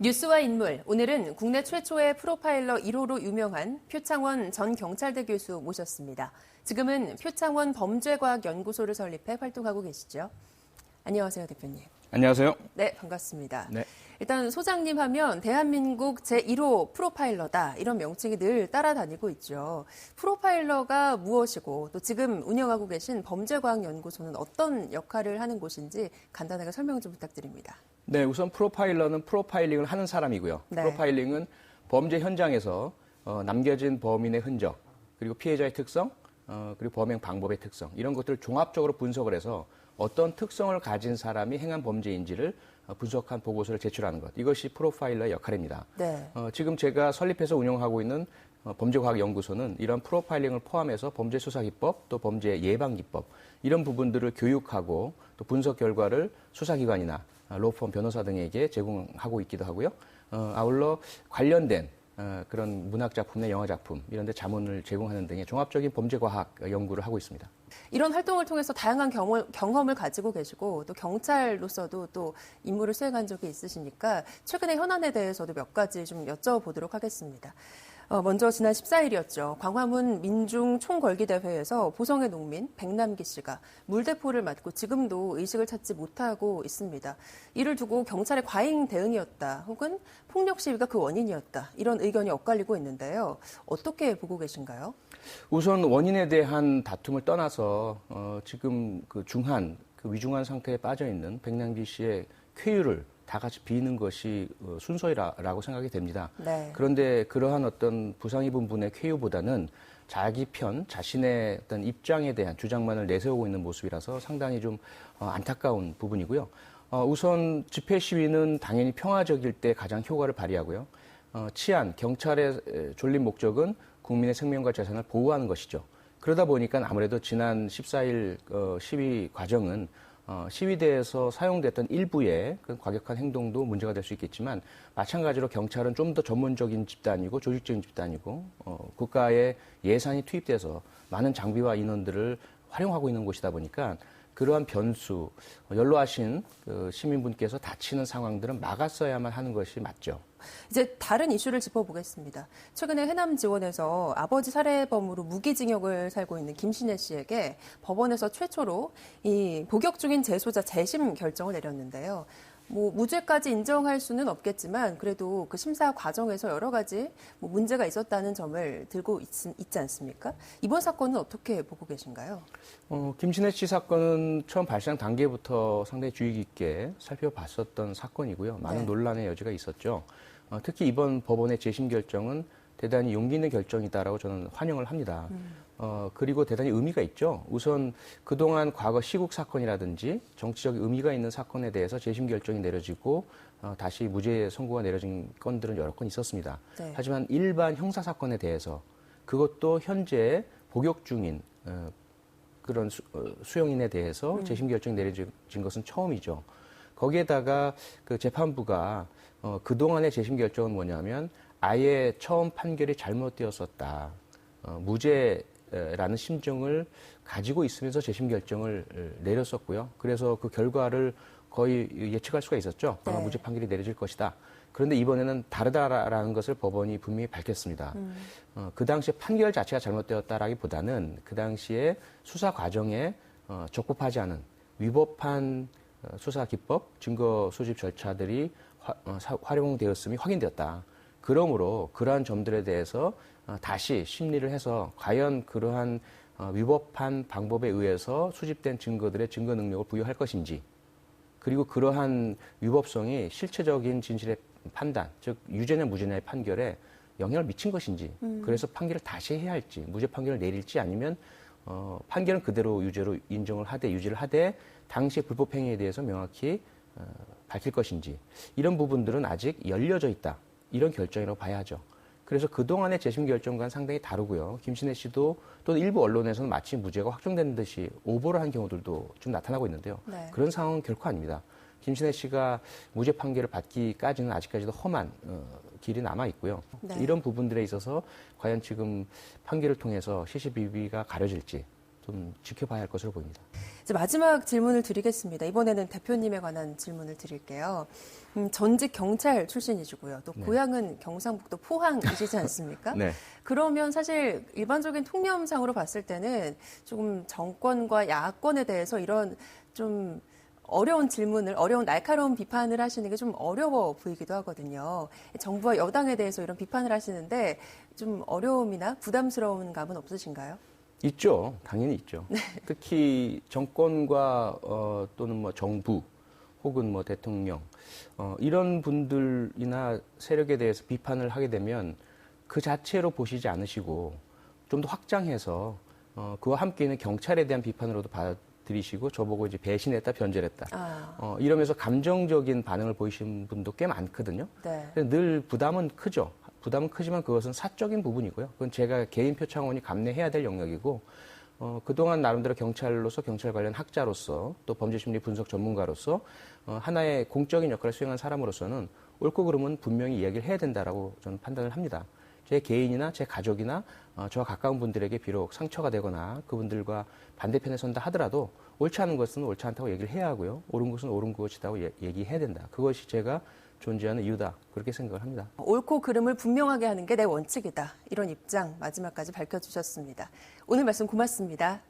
뉴스와 인물, 오늘은 국내 최초의 프로파일러 1호로 유명한 표창원 전 경찰대 교수 모셨습니다. 지금은 표창원 범죄과학연구소를 설립해 활동하고 계시죠. 안녕하세요, 대표님. 안녕하세요. 네, 반갑습니다. 네. 일단 소장님 하면 대한민국 제1호 프로파일러다, 이런 명칭이 늘 따라다니고 있죠. 프로파일러가 무엇이고 또 지금 운영하고 계신 범죄과학연구소는 어떤 역할을 하는 곳인지 간단하게 설명 좀 부탁드립니다. 네, 우선 프로파일러는 프로파일링을 하는 사람이고요. 네. 프로파일링은 범죄 현장에서 남겨진 범인의 흔적, 그리고 피해자의 특성, 그리고 범행 방법의 특성, 이런 것들을 종합적으로 분석을 해서 어떤 특성을 가진 사람이 행한 범죄인지를 분석한 보고서를 제출하는 것. 이것이 프로파일러의 역할입니다. 네. 지금 제가 설립해서 운영하고 있는 범죄과학연구소는 이런 프로파일링을 포함해서 범죄수사기법, 또 범죄 예방기법, 이런 부분들을 교육하고 또 분석 결과를 수사기관이나 로펌, 변호사 등에게 제공하고 있기도 하고요. 아울러 관련된 그런 문학작품이나 영화작품 이런 데 자문을 제공하는 등의 종합적인 범죄과학 연구를 하고 있습니다. 이런 활동을 통해서 다양한 경험을 가지고 계시고 또 경찰로서도 또 임무를 수행한 적이 있으시니까 최근의 현안에 대해서도 몇 가지 좀 여쭤보도록 하겠습니다. 먼저 지난 14일이었죠. 광화문 민중 총궐기대회에서 보성의 농민 백남기 씨가 물대포를 맞고 지금도 의식을 찾지 못하고 있습니다. 이를 두고 경찰의 과잉 대응이었다 혹은 폭력 시위가 그 원인이었다, 이런 의견이 엇갈리고 있는데요. 어떻게 보고 계신가요? 우선 원인에 대한 다툼을 떠나서 지금 그 중한, 그 위중한 상태에 빠져 있는 백남기 씨의 쾌유를 다 같이 비는 것이 순서라고 생각이 됩니다. 네. 그런데 그러한 어떤 부상 입은 분의 쾌유보다는 자기 편, 자신의 어떤 입장에 대한 주장만을 내세우고 있는 모습이라서 상당히 좀 안타까운 부분이고요. 우선 집회 시위는 당연히 평화적일 때 가장 효과를 발휘하고요. 치안, 경찰의 졸린 목적은 국민의 생명과 재산을 보호하는 것이죠. 그러다 보니까 아무래도 지난 14일 시위 과정은 시위대에서 사용됐던 일부의 그 과격한 행동도 문제가 될 수 있겠지만, 마찬가지로 경찰은 좀 더 전문적인 집단이고 조직적인 집단이고 국가의 예산이 투입돼서 많은 장비와 인원들을 활용하고 있는 곳이다 보니까 그러한 변수, 연로하신 시민분께서 다치는 상황들은 막았어야만 하는 것이 맞죠. 이제 다른 이슈를 짚어보겠습니다. 최근에 해남 지원에서 아버지 살해범으로 무기징역을 살고 있는 김신혜 씨에게 법원에서 최초로 이 복역 중인 재소자 재심 결정을 내렸는데요. 무죄까지 인정할 수는 없겠지만 그래도 그 심사 과정에서 여러 가지 문제가 있었다는 점을 들고 있지 않습니까? 이번 사건은 어떻게 보고 계신가요? 김신혜 씨 사건은 처음 발생 단계부터 상당히 주의 깊게 살펴봤었던 사건이고요. 많은 논란의 여지가 있었죠. 특히 이번 법원의 재심 결정은 대단히 용기 있는 결정이다라고 저는 환영을 합니다. 그리고 대단히 의미가 있죠. 우선 그동안 과거 시국 사건이라든지 정치적 의미가 있는 사건에 대해서 재심 결정이 내려지고 다시 무죄 선고가 내려진 건들은 여러 건 있었습니다. 네. 하지만 일반 형사 사건에 대해서, 그것도 현재 복역 중인 그런 수용인에 대해서 재심 결정이 내려진 것은 처음이죠. 거기에다가 그 재판부가 그동안의 재심 결정은 뭐냐면 아예 처음 판결이 잘못되었었다, 무죄라는 심정을 가지고 있으면서 재심 결정을 내렸었고요. 그래서 그 결과를 거의 예측할 수가 있었죠. 네. 무죄 판결이 내려질 것이다. 그런데 이번에는 다르다라는 것을 법원이 분명히 밝혔습니다. 그 당시에 판결 자체가 잘못되었다라기보다는 그 당시에 수사 과정에 적법하지 않은 위법한 수사 기법, 증거 수집 절차들이 활용되었음이 확인되었다. 그러므로 그러한 점들에 대해서 다시 심리를 해서 과연 그러한 위법한 방법에 의해서 수집된 증거들의 증거 능력을 부여할 것인지, 그리고 그러한 위법성이 실체적인 진실의 판단, 즉 유죄냐 무죄냐의 판결에 영향을 미친 것인지, 그래서 판결을 다시 해야 할지, 무죄 판결을 내릴지, 아니면 판결은 그대로 유죄로 인정을 하되 유죄를 하되 당시의 불법 행위에 대해서 명확히 밝힐 것인지, 이런 부분들은 아직 열려져 있다, 이런 결정이라고 봐야 하죠. 그래서 그동안의 재심 결정과는 상당히 다르고요. 김신혜 씨도 또 일부 언론에서는 마치 무죄가 확정된 듯이 오보를 한 경우들도 좀 나타나고 있는데요. 네. 그런 상황은 결코 아닙니다. 김신혜 씨가 무죄 판결을 받기까지는 아직까지도 험한 길이 남아 있고요. 네. 이런 부분들에 있어서 과연 지금 판결을 통해서 시시비비가 가려질지 좀 지켜봐야 할 것으로 보입니다. 이제 마지막 질문을 드리겠습니다. 이번에는 대표님에 관한 질문을 드릴게요. 전직 경찰 출신이시고요. 또 고향은 경상북도 포항이시지 않습니까? 네. 그러면 사실 일반적인 통념상으로 봤을 때는 조금 정권과 야권에 대해서 이런 좀 어려운 질문을, 어려운 날카로운 비판을 하시는 게 좀 어려워 보이기도 하거든요. 정부와 여당에 대해서 이런 비판을 하시는데 좀 어려움이나 부담스러운 감은 없으신가요? 있죠. 당연히 있죠. 네. 특히 정권과 또는 뭐 정부 혹은 뭐 대통령 이런 분들이나 세력에 대해서 비판을 하게 되면 그 자체로 보시지 않으시고 좀 더 확장해서 그와 함께 있는 경찰에 대한 비판으로도 받아들이시고 저보고 이제 배신했다, 변절했다. 이러면서 감정적인 반응을 보이시는 분도 꽤 많거든요. 네. 늘 부담은 크죠. 부담은 크지만 그것은 사적인 부분이고요. 그건 제가 개인 표창원이 감내해야 될 영역이고 그동안 나름대로 경찰로서 경찰 관련 학자로서 또 범죄심리 분석 전문가로서 하나의 공적인 역할을 수행한 사람으로서는 옳고 그름은 분명히 이야기를 해야 된다라고 저는 판단을 합니다. 제 개인이나 제 가족이나 저와 가까운 분들에게 비록 상처가 되거나 그분들과 반대편에 선다 하더라도 옳지 않은 것은 옳지 않다고 얘기를 해야 하고요. 옳은 것은 옳은 것이라고 얘기해야 된다. 그것이 제가 존재하는 이유다. 그렇게 생각을 합니다. 옳고 그름을 분명하게 하는 게 내 원칙이다. 이런 입장 마지막까지 밝혀주셨습니다. 오늘 말씀 고맙습니다.